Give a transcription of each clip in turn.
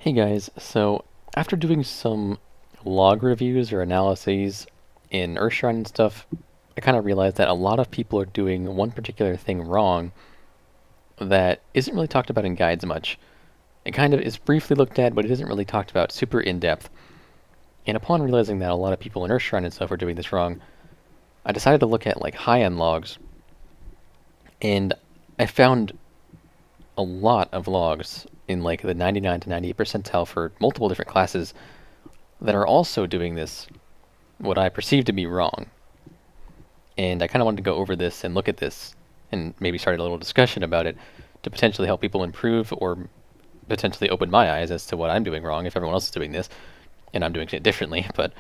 Hey guys, so after doing some log reviews or analyses in Earthshrine and stuff, I kind of realized that a lot of people are doing one particular thing wrong that isn't really talked about in guides much. It kind of is briefly looked at, but it isn't really talked about super in-depth. And upon realizing that a lot of people in Earthshrine and stuff are doing this wrong, I decided to look at like high-end logs, and I found a lot of logs in like the 99 to 98 percentile for multiple different classes that are also doing this, what I perceive to be wrong. And I kind of wanted to go over this and look at this and maybe start a little discussion about it to potentially help people improve or potentially open my eyes as to what I'm doing wrong if everyone else is doing this and I'm doing it differently. But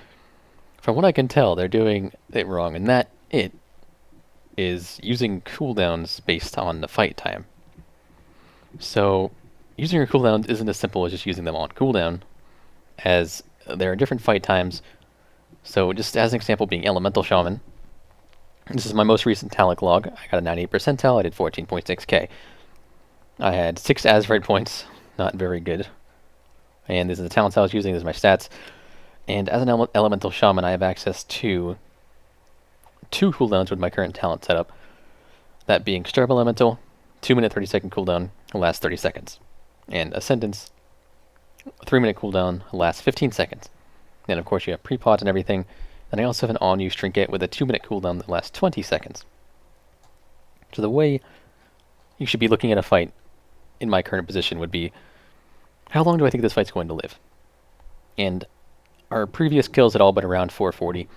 from what I can tell, they're doing it wrong, and that it is using cooldowns based on the fight time. So using your cooldowns isn't as simple as just using them on cooldown, as there are different fight times. So just as an example being Elemental Shaman, this is my most recent Talic log. I got a 98 percentile, I did 14.6k. I had 6 Azerite points, not very good. And this is the talents I was using, this is my stats. And as an Elemental Shaman, I have access to 2 cooldowns with my current talent setup. That being Stirb Elemental, 2-minute 30-second cooldown, lasts 30 seconds. And Ascendance, 3-minute cooldown, lasts 15 seconds. Then of course you have pre-pods and everything. And I also have an on-use trinket with a 2-minute cooldown that lasts 20 seconds. So the way you should be looking at a fight in my current position would be, how long do I think this fight's going to live? And our previous kills had all been around 440.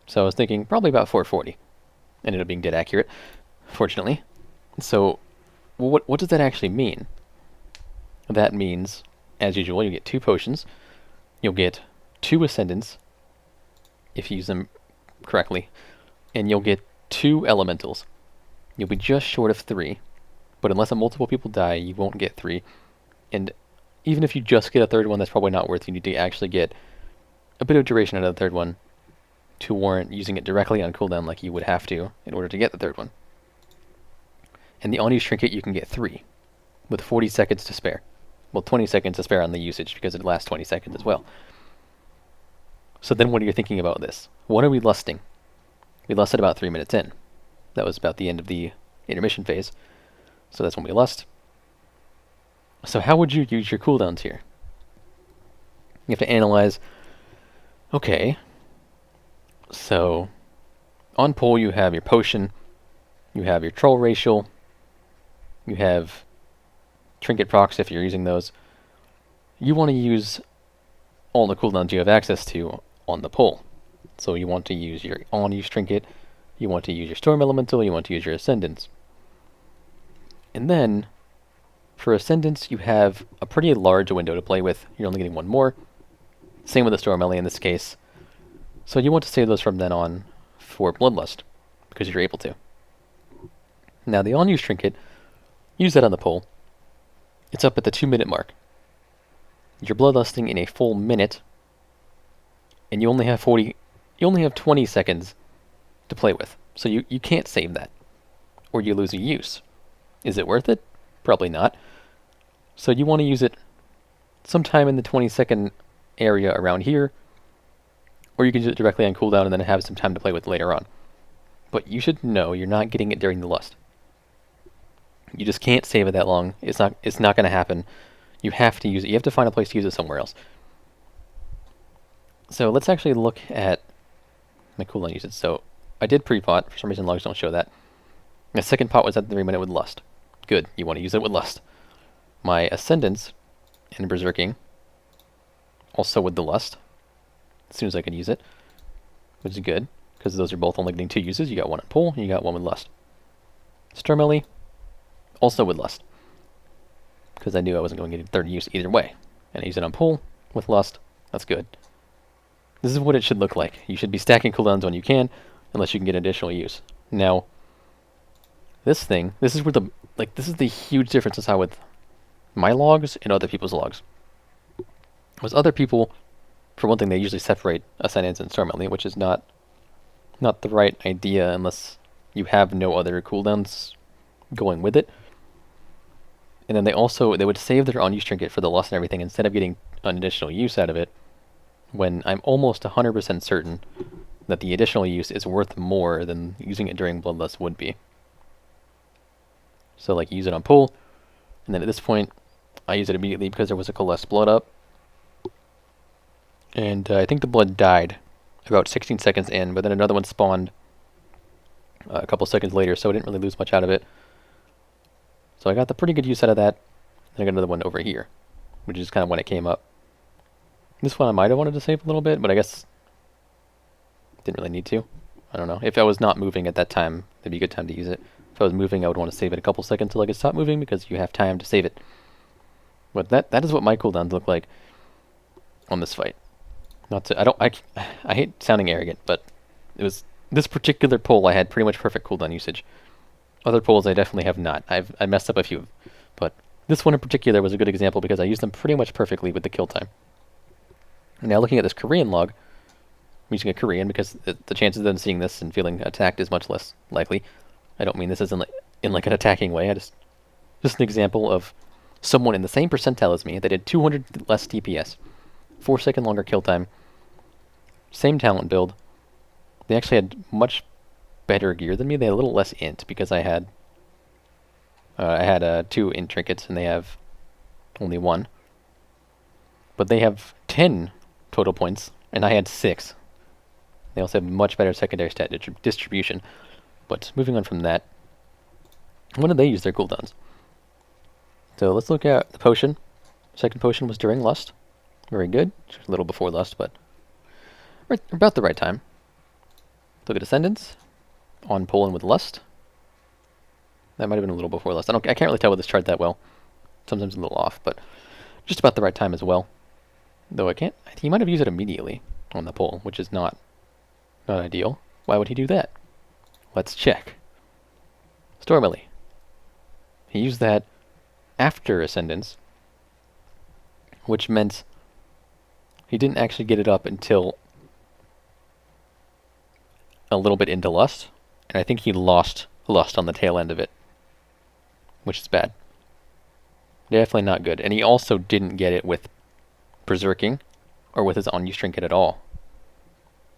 So I was thinking probably about 440. Ended up being dead accurate, fortunately. So what does that actually mean? That means, as usual, you get 2 potions. You'll get 2 ascendants, if you use them correctly. And you'll get 2 elementals. You'll be just short of 3. But unless multiple people die, you won't get 3. And even if you just get a 3rd one, that's probably not worth it. You need to actually get a bit of duration out of the 3rd one to warrant using it directly on cooldown like you would have to in order to get the 3rd one. And the on-use trinket you can get 3, with 40 seconds to spare. Well, 20 seconds to spare on the usage, because it lasts 20 seconds as well. So then what are you thinking about this? When are we lusting? We lusted about 3 minutes in. That was about the end of the intermission phase. So that's when we lust. So how would you use your cooldowns here? You have to analyze, okay, so on pull you have your potion, you have your troll racial, you have trinket procs if you're using those. You want to use all the cooldowns you have access to on the pull. So you want to use your on-use trinket, you want to use your storm elemental, you want to use your ascendants. And then for ascendants you have a pretty large window to play with. You're only getting 1 more. Same with the storm ele in this case. So you want to save those from then on for bloodlust, because you're able to. Now the on-use trinket, use that on the pull. It's up at the 2-minute mark. You're bloodlusting in a full minute, and you only have 20 seconds to play with. So you can't save that, or you lose a use. Is it worth it? Probably not. So you want to use it sometime in the 20-second area around here, or you can use it directly on cooldown and then have some time to play with later on. But you should know you're not getting it during the lust. You just can't save it that long. It's not going to happen. You have to use it. You have to find a place to use it somewhere else. So let's actually look at my cooldown usage. So I did pre-pot. For some reason logs don't show that. My second pot was at the 3-minute with lust. Good. You want to use it with lust. My ascendants and berserking, also with the lust, as soon as I can use it, which is good, because those are both only getting 2 uses. You got 1 on pull, and you got 1 with lust. Storm ele, also with lust, because I knew I wasn't going to get a 3rd use either way. And I use it on pull with lust. That's good. This is what it should look like. You should be stacking cooldowns when you can, unless you can get additional use. Now, this is where this is the huge difference is how with my logs and other people's logs. With other people, for one thing, they usually separate ascendants and storm ele, which is not the right idea unless you have no other cooldowns going with it. And then they would save their unused trinket for the Lust and everything instead of getting an additional use out of it, when I'm almost 100% certain that the additional use is worth more than using it during Bloodlust would be. So like use it on pull, and then at this point I use it immediately because there was a coalesced blood up. And I think the blood died about 16 seconds in, but then another one spawned a couple seconds later, so I didn't really lose much out of it. So I got the pretty good use out of that. And I got another one over here, which is kind of when it came up. This one I might have wanted to save a little bit, but I guess didn't really need to. I don't know. If I was not moving at that time, it'd be a good time to use it. If I was moving, I would want to save it a couple seconds until I could stop moving, because you have time to save it. But that is what my cooldowns look like on this fight. Not to, I hate sounding arrogant, but it was this particular pull I had pretty much perfect cooldown usage. Other pulls I definitely have not. I messed up a few, but this one in particular was a good example because I used them pretty much perfectly with the kill time. Now looking at this Korean log, I'm using a Korean because the chances of them seeing this and feeling attacked is much less likely. I don't mean this as in like an attacking way. I just an example of someone in the same percentile as me. They did 200 less DPS, 4-second longer kill time, same talent build. They actually had much better gear than me. They had a little less int because I had 2 int trinkets and they have only 1. But they have 10 total points and I had 6. They also have much better secondary stat distribution. But moving on from that, when did they use their cooldowns? So let's look at the potion. Second potion was during Lust. Very good. Just a little before Lust, but about the right time. Look at Ascendants. On pull and with Lust. That might have been a little before Lust. I can't really tell with this chart that well. Sometimes a little off, but just about the right time as well. Though he might have used it immediately on the pull, which is not ideal. Why would he do that? Let's check. Stormily. He used that after Ascendance, which meant he didn't actually get it up until a little bit into Lust, and I think he lost Lust on the tail end of it, which is bad. Definitely not good. And he also didn't get it with Berserking or with his unused trinket at all.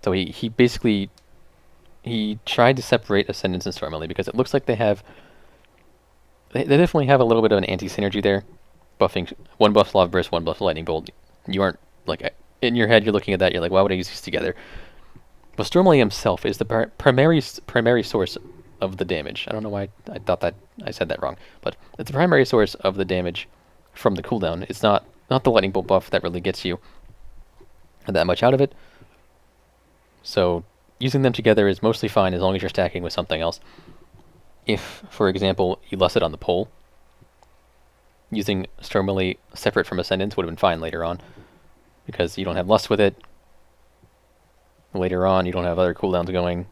So he basically tried to separate Ascendance and Stormily because it looks like they definitely have a little bit of an anti-synergy there. Buffing, one buffs Lava Burst, one buffs Lightning Bolt. You aren't, like, in your head you're looking at that, you're like, why would I use these together? But Stormily himself is the primary source of the damage. I don't know why I thought that I said that wrong, but it's the primary source of the damage from the cooldown. It's not the Lightning Bolt buff that really gets you that much out of it. So using them together is mostly fine as long as you're stacking with something else. If, for example, you lust it on the pole, using Stormily separate from Ascendance would have been fine later on, because you don't have lust with it. Later on, you don't have other cooldowns going.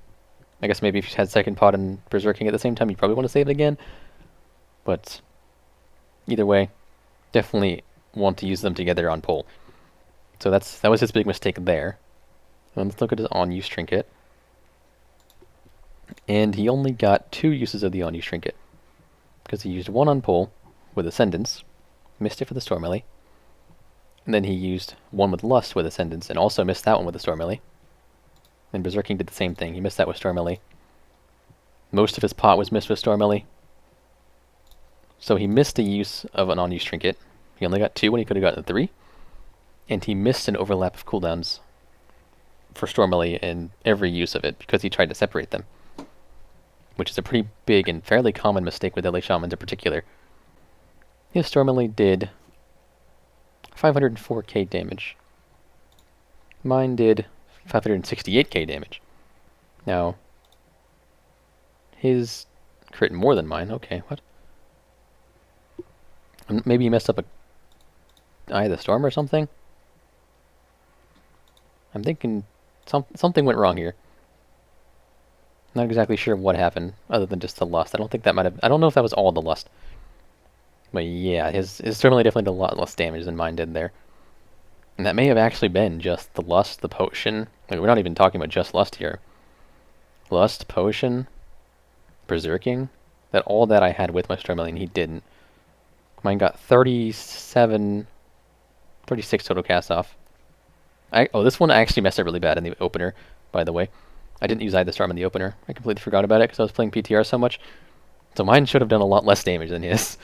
I guess maybe if you had second pot and Berserking at the same time, you probably want to save it again. But either way, definitely want to use them together on pull. So that was his big mistake there. And let's look at his on-use trinket. And he only got 2 uses of the on-use trinket, because he used 1 on pull with Ascendance, missed it for the Stormily, and then he used 1 with Lust with Ascendance, and also missed that one with the Stormily. And Berserking did the same thing. He missed that with Stormily. Most of his pot was missed with Stormily. So he missed a use of an on-use trinket. He only got 2 when he could have gotten 3. And he missed an overlap of cooldowns for Stormily in every use of it because he tried to separate them, which is a pretty big and fairly common mistake with LA Shamans in particular. His Stormily did 504k damage. Mine did 568k damage. Now, his crit more than mine. Okay, what? Maybe he messed up Eye of the Storm or something? I'm thinking something went wrong here. Not exactly sure what happened, other than just the lust. I don't know if that was all the lust. But yeah, his Stormily definitely did a lot less damage than mine did there. And that may have actually been just the lust, the potion. Like, we're not even talking about just lust here. Lust, potion, berserking. All that I had with my Stormily and he didn't. Mine got 37, 36 total cast off. This one I actually messed up really bad in the opener, by the way. I didn't use Eye of the Storm in the opener. I completely forgot about it because I was playing PTR so much. So mine should have done a lot less damage than his.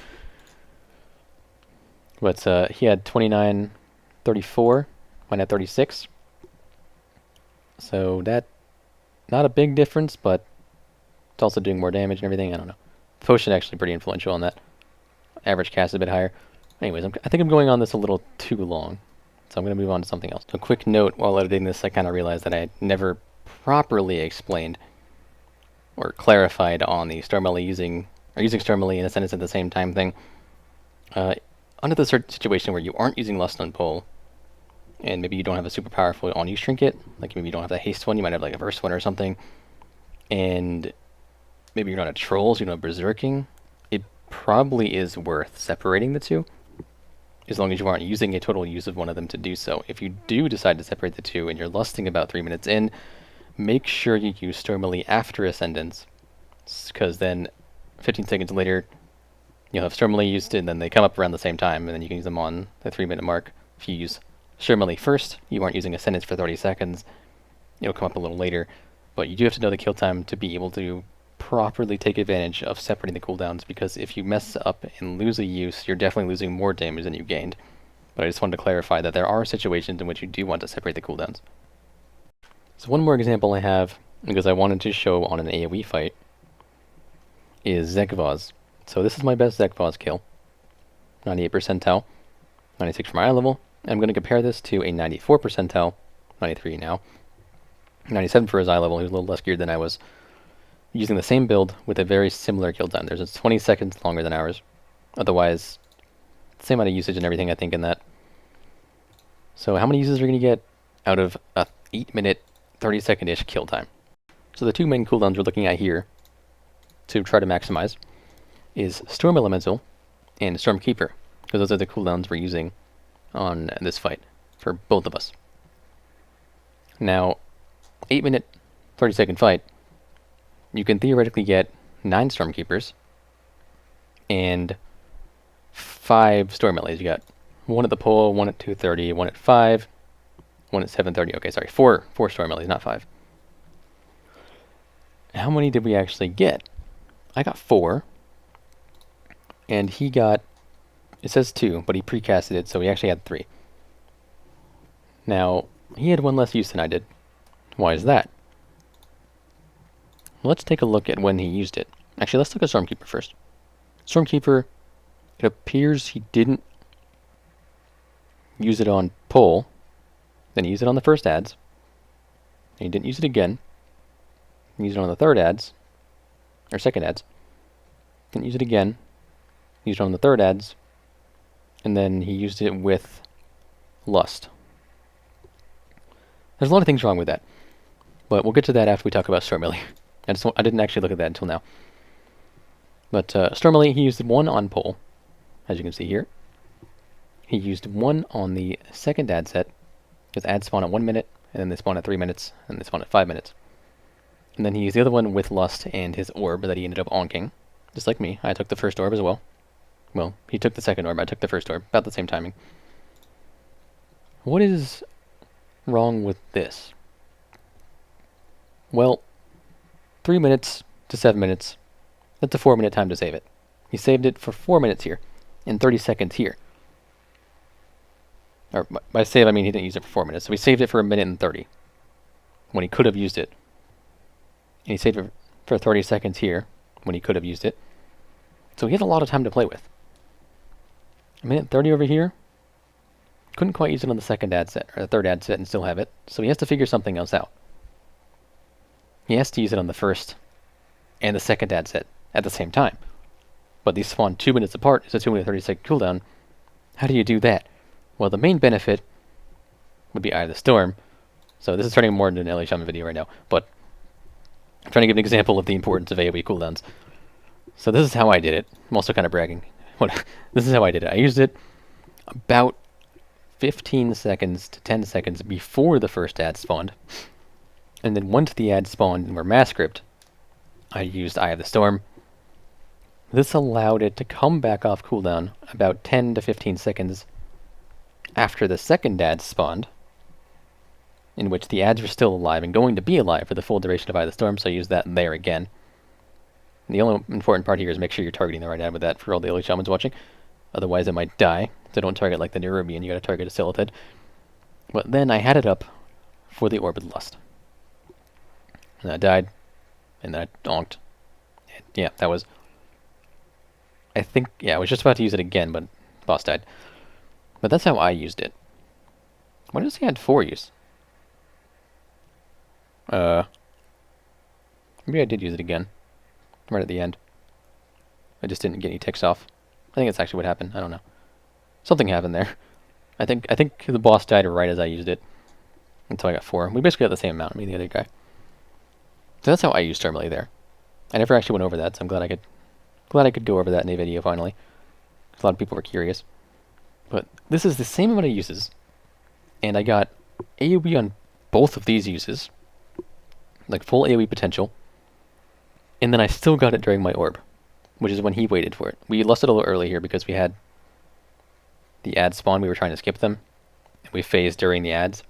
But he had 29, 34. Mine had 36. So that, not a big difference, but it's also doing more damage and everything. I don't know. Potion actually pretty influential on that. Average cast is a bit higher. Anyways, I think I'm going on this a little too long. So I'm going to move on to something else. A quick note, while editing this, I kind of realized that I never properly explained or clarified on the Stormily using Stormily in a sentence at the same time thing. Under the situation where you aren't using Lust on Pole, and maybe you don't have a super powerful on-use trinket, like maybe you don't have the haste one, you might have like a burst one or something, and maybe you're not a troll, so you don't have berserking, it probably is worth separating the two, as long as you aren't using a total use of one of them to do so. If you do decide to separate the two and you're lusting about 3 minutes in, make sure you use Stormily after Ascendance, because then 15 seconds later, you'll have Stormily used, and then they come up around the same time, and then you can use them on the 3-minute mark. If you use Stormily first, you aren't using Ascendance for 30 seconds, it'll come up a little later, but you do have to know the kill time to be able to properly take advantage of separating the cooldowns, because if you mess up and lose a use, you're definitely losing more damage than you gained. But I just wanted to clarify that there are situations in which you do want to separate the cooldowns. So one more example I have, because I wanted to show on an AoE fight, is Zekvaz. So this is my best Zekvaz kill. 98 percentile, 96 for my eye level. And I'm going to compare this to a 94 percentile, 93 now, 97 for his eye level. He was a little less geared than I was. Using the same build with a very similar kill time. There's 20 seconds longer than ours. Otherwise, same amount of usage and everything, I think, in that. So how many uses are we going to get out of a 8-minute, 30-second-ish kill time? So the two main cooldowns we're looking at here to try to maximize is Storm Elemental and Stormkeeper, because those are the cooldowns we're using on this fight for both of us. Now, 8-minute, 30-second fight, you can theoretically get 9 Stormkeepers and 5 Stormillies. You got one at the pole, one at 2:30, one at 5, one at 7:30. Okay, sorry, 4 Stormillies, not 5. How many did we actually get? I got 4, and he got, it says 2, but he precasted it, so he actually had 3. Now, he had 1 less use than I did. Why is that? Let's take a look at when he used it. Actually, let's look at Stormkeeper first. Stormkeeper, it appears he didn't use it on pole. Then he used it on the first ads. And he didn't use it again. He used it on the third ads. Or second ads. Didn't use it again. Used it on the third ads. And then he used it with Lust. There's a lot of things wrong with that. But we'll get to that after we talk about Stormily. I didn't actually look at that until now. But Stormily, he used 1 on pole, as you can see here. He used 1 on the second ad set, because ads spawn at 1 minute, and then they spawn at 3 minutes, and they spawn at 5 minutes. And then he used the other one with Lust and his orb that he ended up onking. Just like me, I took the first orb as well. Well, he took the second orb, I took the first orb, about the same timing. What is wrong with this? Well, 3 minutes to 7 minutes, that's a 4-minute time to save it. He saved it for 4 minutes here, and 30 seconds here. Or by save, I mean he didn't use it for 4 minutes, so he saved it for 1 minute and 30, when he could have used it. And he saved it for 30 seconds here, when he could have used it. So he had a lot of time to play with. 1 minute 30 over here, couldn't quite use it on the second ad set, or the third ad set, and still have it, so he has to figure something else out. He has to use it on the first and the second ad set at the same time. But these spawn 2 minutes apart. It's a 2-minute 30-second cooldown. How do you do that? Well, the main benefit would be Eye of the Storm. So this is turning more into an LA Shaman video right now, but I'm trying to give an example of the importance of AoE cooldowns. So this is how I did it. I'm also kind of bragging. This is how I did it. I used it about 15 seconds to 10 seconds before the first ad spawned. And then once the ads spawned and were mass script, I used Eye of the Storm. This allowed it to come back off cooldown about 10 to 15 seconds after the second ad spawned, in which the ads were still alive and going to be alive for the full duration of Eye of the Storm, so I used that there again. And the only important part here is make sure you're targeting the right ad with that for all the early shamans watching. Otherwise it might die, so don't target like the Nerubian, you gotta target a Silithid. But then I had it up for the Orb of Lust. And I died, and then I donked. And yeah, that was... I think, yeah, I was just about to use it again, but the boss died. But that's how I used it. Why does he add 4 use? Maybe I did use it again. Right at the end. I just didn't get any ticks off. I think that's actually what happened. I don't know. Something happened there. I think the boss died right as I used it. Until I got 4. We basically got the same amount, me and the other guy. So that's how I used Termally there. I never actually went over that, so I'm glad I could go over that in a video finally. A lot of people were curious. But this is the same amount of uses. And I got AoE on both of these uses. Like full AoE potential. And then I still got it during my orb. Which is when he waited for it. We lost it a little early here because we had the ad spawn. We were trying to skip them. And we phased during the ads.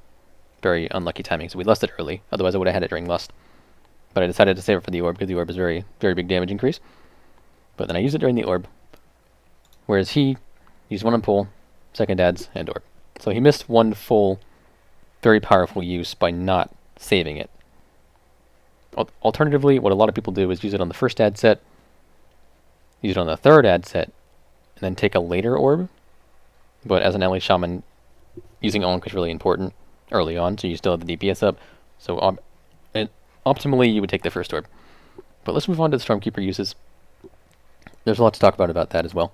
Very unlucky timing. So we lost it early. Otherwise I would have had it during lust. But I decided to save it for the orb because the orb is very, very big damage increase. But then I used it during the orb. Whereas he used 1 on pull, second ads, and orb. So he missed 1 full, very powerful use by not saving it. Alternatively, what a lot of people do is use it on the first ad set, use it on the third ad set, and then take a later orb. But as an ally shaman, using Onk is really important early on, so you still have the DPS up. So optimally, you would take the first orb. But let's move on to the Stormkeeper uses. There's a lot to talk about that as well.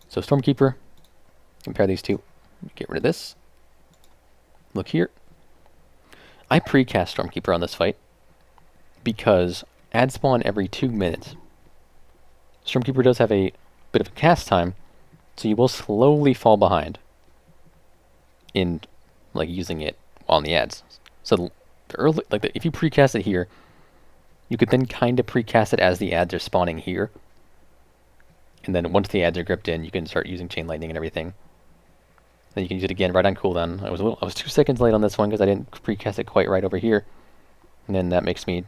So Stormkeeper, compare these two. Get rid of this. Look here. I pre-cast Stormkeeper on this fight because ad spawn every 2 minutes. Stormkeeper does have a bit of a cast time, so you will slowly fall behind in like using it on the ads. So if you precast it here, you could then kind of precast it as the ads are spawning here. And then once the ads are gripped in, you can start using Chain Lightning and everything. Then you can use it again right on cooldown. I was 2 seconds late on this one because I didn't precast it quite right over here. And then that makes me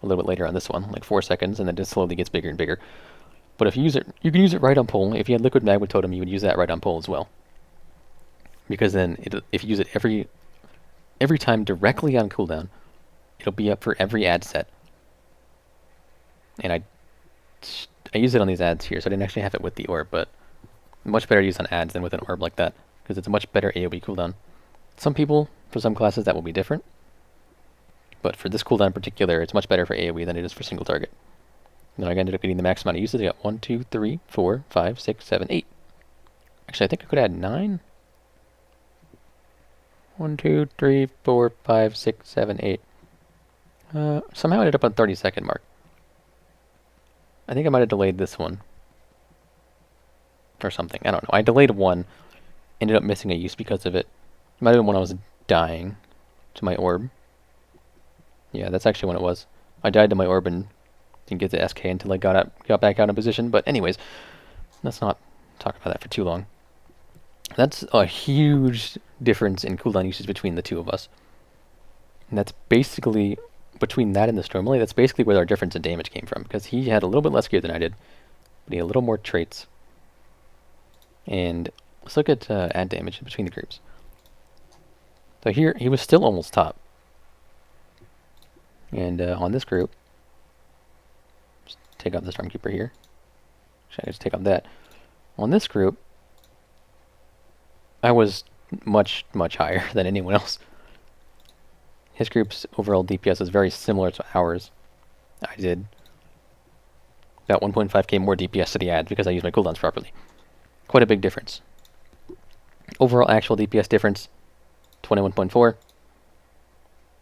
a little bit later on this one, like 4 seconds, and then it slowly gets bigger and bigger. But if you use it, you can use it right on pull. If you had Liquid Magma Totem, you would use that right on pull as well. Because then, if you use it every time directly on cooldown, it'll be up for every ad set. And I use it on these ads here, so I didn't actually have it with the orb, but much better to use on ads than with an orb like that, because it's a much better AoE cooldown. Some people, for some classes, that will be different. But for this cooldown in particular, it's much better for AoE than it is for single target. Then I ended up getting the max amount of uses. I got 1, 2, 3, 4, 5, 6, 7, 8. Actually, I think I could add 9. 1, 2, 3, 4, 5, 6, 7, 8. Somehow I ended up on 30-second mark. I think I might have delayed this one. Or something. I don't know. I delayed one. Ended up missing a use because of it. It might have been when I was dying to my orb. Yeah, that's actually when it was. I died to my orb and didn't get the SK until I got back out in position. But anyways, let's not talk about that for too long. That's a huge difference in cooldown usage between the two of us. And that's basically, between that and the Stormily, that's basically where our difference in damage came from. Because he had a little bit less gear than I did, but he had a little more traits. And let's look at ad damage between the groups. So here, he was still almost top. And on this group, just take out the Stormkeeper here. Should I just take off that? On this group, I was much, much higher than anyone else. His group's overall DPS is very similar to ours. I did about 1.5k more DPS to the ads because I used my cooldowns properly. Quite a big difference. Overall actual DPS difference, 21.4,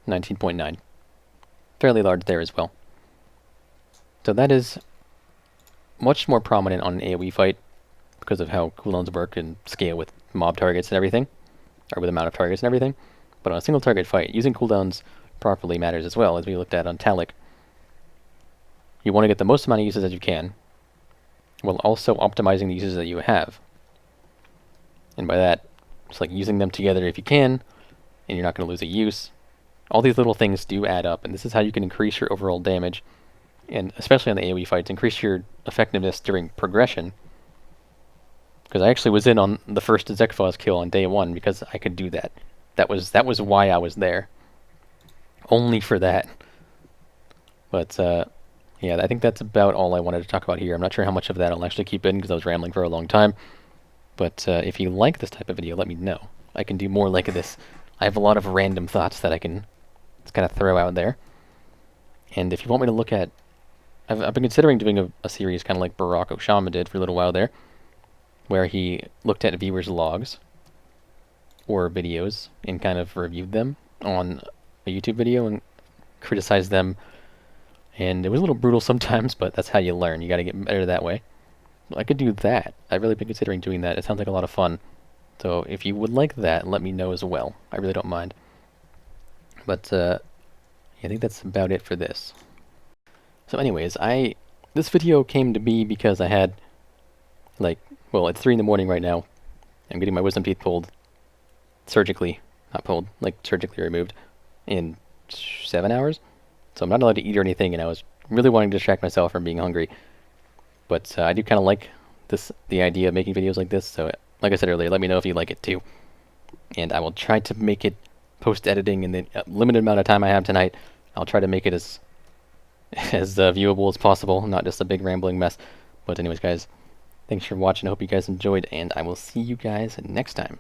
19.9. Fairly large there as well. So that is much more prominent on an AoE fight because of how cooldowns work and scale with mob targets and everything, or with amount of targets and everything. But on a single target fight, using cooldowns properly matters as well, as we looked at on Talic. You want to get the most amount of uses as you can, while also optimizing the uses that you have. And by that, it's like using them together if you can, and you're not going to lose a use. All these little things do add up, and this is how you can increase your overall damage, and especially on the AoE fights, increase your effectiveness during progression. Because I actually was in on the first Zekphos kill on day 1 because I could do that. That was why I was there. Only for that. But yeah, I think that's about all I wanted to talk about here. I'm not sure how much of that I'll actually keep in because I was rambling for a long time. But if you like this type of video, let me know. I can do more like this. I have a lot of random thoughts that I can just kind of throw out there. And if you want me to look at... I've been considering doing a series kind of like Barack Oshama did for a little while there, where he looked at viewers' logs or videos and kind of reviewed them on a YouTube video and criticized them. And it was a little brutal sometimes, but that's how you learn. You got to get better that way. I could do that. I've really been considering doing that. It sounds like a lot of fun. So if you would like that, let me know as well. I really don't mind. But I think that's about it for this. So anyways, this video came to be because I had, well, it's 3 in the morning right now. I'm getting my wisdom teeth pulled. Surgically. Not pulled, surgically removed. In 7 hours. So I'm not allowed to eat or anything, and I was really wanting to distract myself from being hungry. But I do kind of like the idea of making videos like this, so like I said earlier, let me know if you like it too. And I will try to make it post-editing in the limited amount of time I have tonight. I'll try to make it as viewable as possible, not just a big rambling mess. But anyways, guys, thanks for watching. I hope you guys enjoyed, and I will see you guys next time.